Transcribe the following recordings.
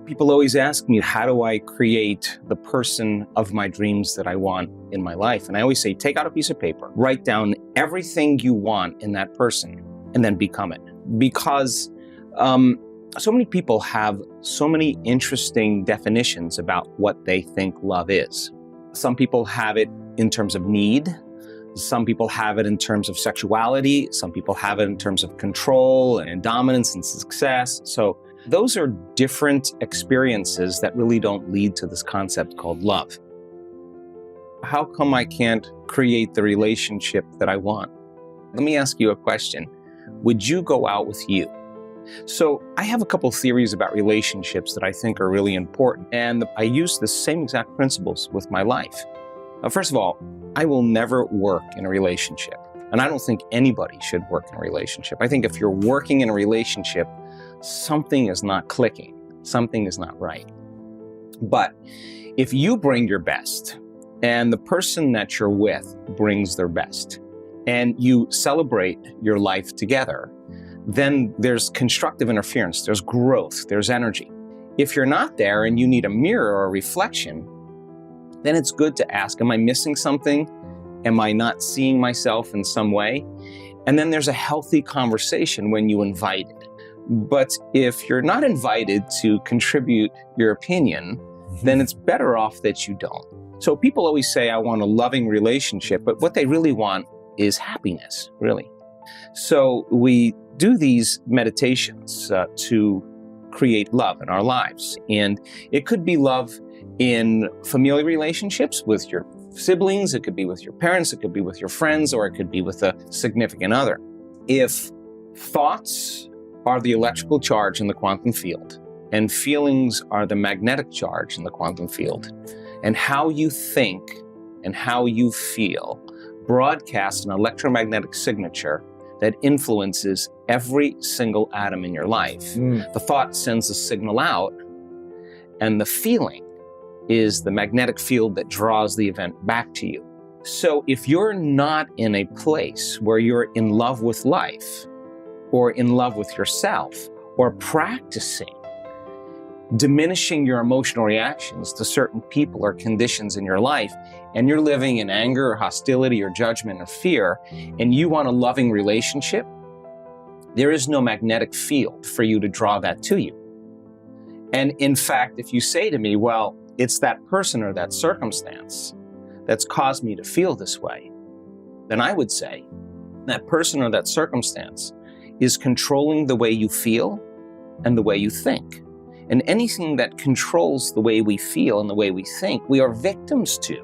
People always ask me, how do I create the person of my dreams that I want in my life? And I always say, take out a piece of paper, write down everything you want in that person, and then become it. Because so many people have so many interesting definitions about what they think love is. Some people have it in terms of need. Some people have it in terms of sexuality. Some people have it in terms of control and dominance and success. So those are different experiences that really don't lead to this concept called love. How come I can't create the relationship that I want? Let me ask you a question. Would you go out with you? So I have a couple theories about relationships that I think are really important, and I use the same exact principles with my life. First of all, I will never work in a relationship, and I don't think anybody should work in a relationship. I think if you're working in a relationship, something is not clicking, something is not right. But if you bring your best, and the person that you're with brings their best, and you celebrate your life together, then there's constructive interference, there's growth, there's energy. If you're not there and you need a mirror or a reflection, then it's good to ask, am I missing something? Am I not seeing myself in some way? And then there's a healthy conversation when you invite it. But if you're not invited to contribute your opinion, then it's better off that you don't. So people always say, I want a loving relationship, but what they really want is happiness, really. So we do these meditations to create love in our lives. And it could be love in familial relationships with your siblings, it could be with your parents, it could be with your friends, or it could be with a significant other. If thoughts are the electrical charge in the quantum field, and feelings are the magnetic charge in the quantum field, and how you think and how you feel broadcasts an electromagnetic signature that influences every single atom in your life. The thought sends a signal out, and the feeling is the magnetic field that draws the event back to you. So if you're not in a place where you're in love with life, or in love with yourself, or practicing diminishing your emotional reactions to certain people or conditions in your life, and you're living in anger or hostility or judgment or fear, and you want a loving relationship, there is no magnetic field for you to draw that to you. And in fact, if you say to me, well, it's that person or that circumstance that's caused me to feel this way, then I would say that person or that circumstance is controlling the way you feel and the way you think. And anything that controls the way we feel and the way we think, we are victims to.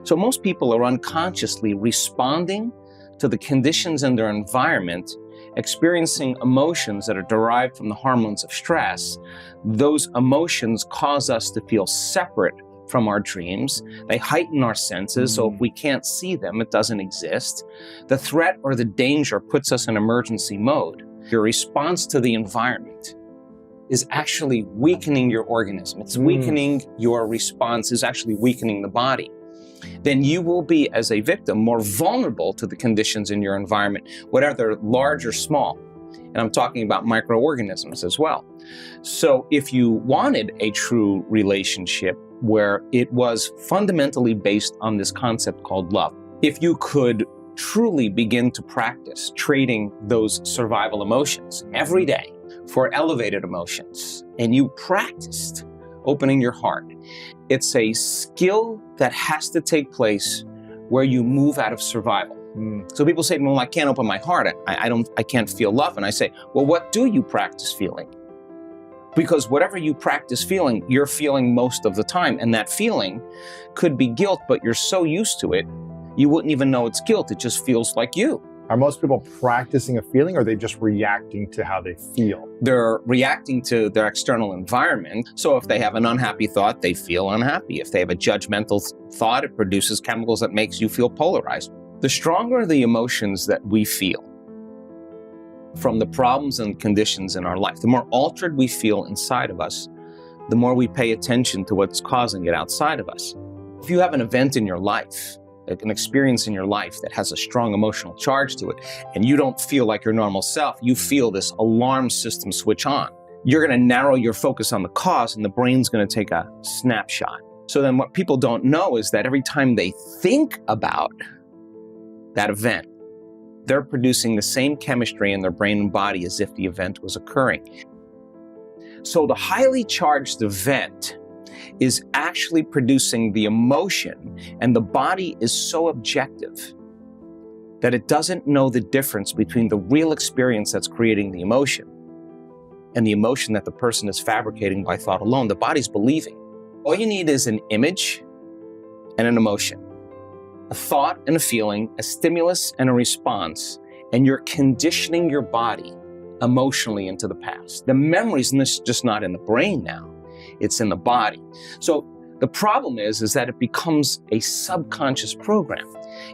So most people are unconsciously responding to the conditions in their environment, experiencing emotions that are derived from the hormones of stress. Those emotions cause us to feel separate from our dreams. They heighten our senses, so if we can't see them, it doesn't exist. The threat or the danger puts us in emergency mode. Your response to the environment is actually weakening your organism. It's weakening your response, is actually weakening the body. Then you will be, as a victim, more vulnerable to the conditions in your environment, whether they're large or small. And I'm talking about microorganisms as well. So if you wanted a true relationship where it was fundamentally based on this concept called love, if you could truly begin to practice trading those survival emotions every day for elevated emotions, and you practiced opening your heart, it's a skill that has to take place where you move out of survival. So people say, well, I can't open my heart. I can't feel love. And I say, well, what do you practice feeling? Because whatever you practice feeling, you're feeling most of the time. And that feeling could be guilt, but you're so used to it, you wouldn't even know it's guilt. It just feels like you. Are most people practicing a feeling, or are they just reacting to how they feel? They're reacting to their external environment. So if they have an unhappy thought, they feel unhappy. If they have a judgmental thought, it produces chemicals that makes you feel polarized. The stronger the emotions that we feel from the problems and conditions in our life, the more altered we feel inside of us, the more we pay attention to what's causing it outside of us. If you have an event in your life, an experience in your life that has a strong emotional charge to it, and you don't feel like your normal self, you feel this alarm system switch on. you're going to narrow your focus on the cause and the brain's going to take a snapshot. So then what people don't know is that every time they think about that event, they're producing the same chemistry in their brain and body as if the event was occurring. So the highly charged event is actually producing the emotion, and the body is so objective that it doesn't know the difference between the real experience that's creating the emotion and the emotion that the person is fabricating by thought alone. The body's believing. All you need is an image and an emotion, a thought and a feeling, a stimulus and a response, and you're conditioning your body emotionally into the past. The memories, and this is just not in the brain now, it's in the body. So the problem is that it becomes a subconscious program.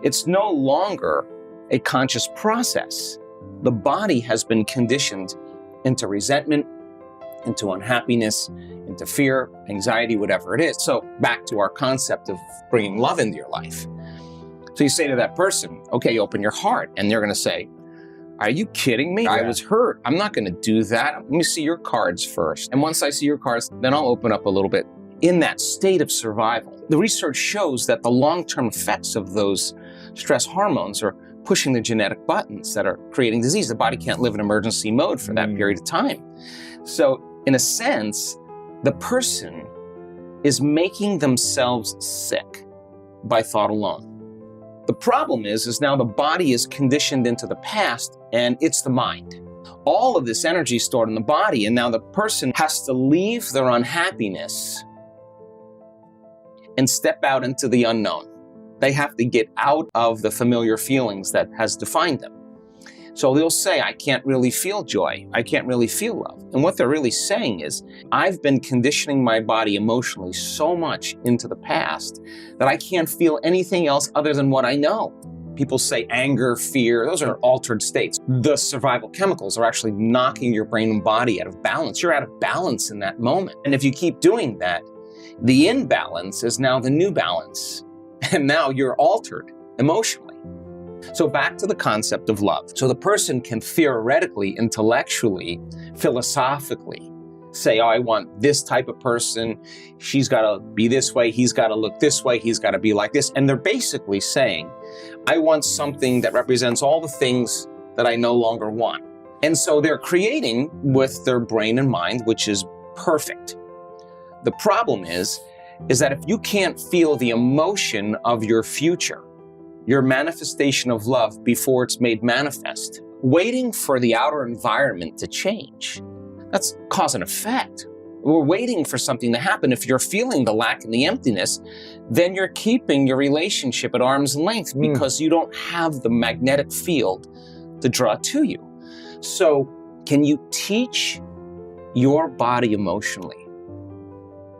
It's no longer a conscious process. The body has been conditioned into resentment, into unhappiness, into fear, anxiety, whatever it is. So back to our concept of bringing love into your life. So you say to that person, okay, open your heart. And they're going to say, are you kidding me? I was hurt. I'm not going to do that. Let me see your cards first. And once I see your cards, then I'll open up a little bit. In that state of survival, the research shows that the long-term effects of those stress hormones are pushing the genetic buttons that are creating disease. The body can't live in emergency mode for that period of time. So in a sense, the person is making themselves sick by thought alone. The problem is now the body is conditioned into the past, and it's the mind. All of this energy is stored in the body, and now the person has to leave their unhappiness and step out into the unknown. They have to get out of the familiar feelings that has defined them. So they'll say, I can't really feel joy. I can't really feel love. And what they're really saying is, I've been conditioning my body emotionally so much into the past that I can't feel anything else other than what I know. People say anger, fear, those are altered states. The survival chemicals are actually knocking your brain and body out of balance. You're out of balance in that moment. And if you keep doing that, the imbalance is now the new balance. And now you're altered emotionally. So back to the concept of love. So the person can theoretically, intellectually, philosophically say, oh, I want this type of person. She's got to be this way. He's got to look this way. He's got to be like this. And they're basically saying, I want something that represents all the things that I no longer want. And so they're creating with their brain and mind, which is perfect. The problem is that if you can't feel the emotion of your future, your manifestation of love before it's made manifest, waiting for the outer environment to change, that's cause and effect. We're waiting for something to happen. If you're feeling the lack and the emptiness, then you're keeping your relationship at arm's length because you don't have the magnetic field to draw to you. So can you teach your body emotionally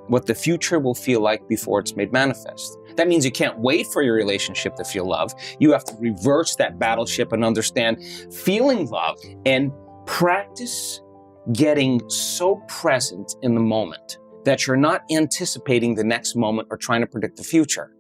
what the future will feel like before it's made manifest? That means you can't wait for your relationship to feel love. You have to reverse that battleship and understand feeling love and practice getting so present in the moment that you're not anticipating the next moment or trying to predict the future.